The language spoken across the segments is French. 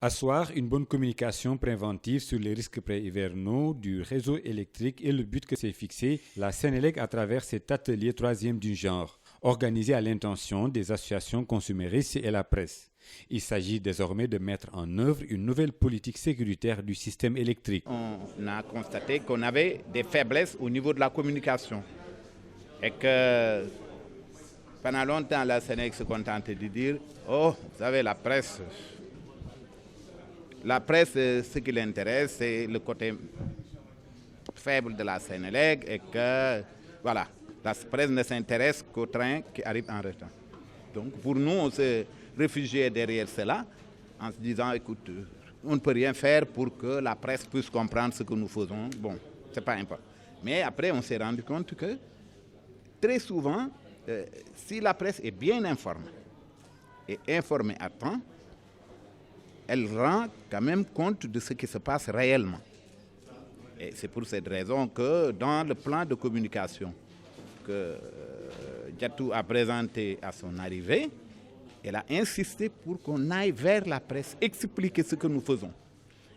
Asseoir une bonne communication préventive sur les risques pré-hivernaux du réseau électrique est le but que s'est fixé la Sénélec à travers cet atelier troisième du genre, organisé à l'intention des associations consuméristes et la presse. Il s'agit désormais de mettre en œuvre une nouvelle politique sécuritaire du système électrique. On a constaté qu'on avait des faiblesses au niveau de la communication et que pendant longtemps la Sénélec se contentait de dire « Oh, vous savez, la presse, ce qui l'intéresse, c'est le côté faible de la Sénélec et que, voilà, la presse ne s'intéresse qu'au train qui arrive en retard. » Donc pour nous, on s'est réfugié derrière cela en se disant, écoute, on ne peut rien faire pour que la presse puisse comprendre ce que nous faisons. Bon, c'est pas important. Mais après, on s'est rendu compte que très souvent, si la presse est bien informée et informée à temps, elle rend quand même compte de ce qui se passe réellement. Et c'est pour cette raison que dans le plan de communication que Diatou a présenté à son arrivée, elle a insisté pour qu'on aille vers la presse, expliquer ce que nous faisons.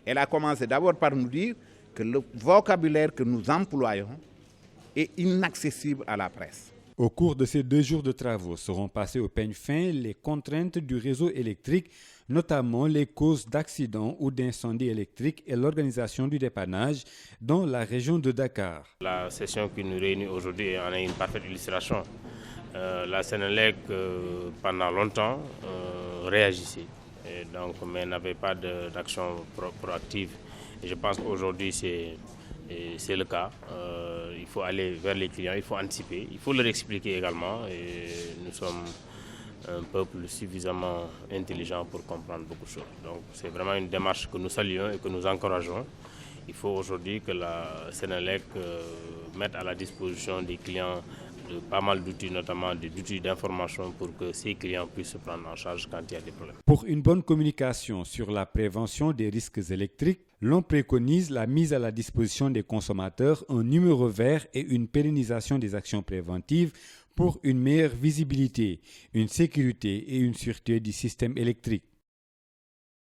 Elle a commencé d'abord par nous dire que le vocabulaire que nous employons est inaccessible à la presse. Au cours de ces 2 jours de travaux seront passés au peigne fin les contraintes du réseau électrique, notamment les causes d'accidents ou d'incendies électriques et l'organisation du dépannage dans la région de Dakar. La session qui nous réunit aujourd'hui en est une parfaite illustration. La Sénélec, pendant longtemps, réagissait, et donc, mais n'avait pas d'action proactive. Et je pense qu'aujourd'hui, c'est le cas. Il faut aller vers les clients, il faut anticiper, il faut leur expliquer également. Et nous sommes un peuple suffisamment intelligent pour comprendre beaucoup de choses. Donc c'est vraiment une démarche que nous saluons et que nous encourageons. Il faut aujourd'hui que la Sénélec mette à la disposition des clients de pas mal d'outils, notamment des outils d'information pour que ces clients puissent se prendre en charge quand il y a des problèmes. Pour une bonne communication sur la prévention des risques électriques, l'on préconise la mise à la disposition des consommateurs un numéro vert et une pérennisation des actions préventives pour une meilleure visibilité, une sécurité et une sûreté du système électrique.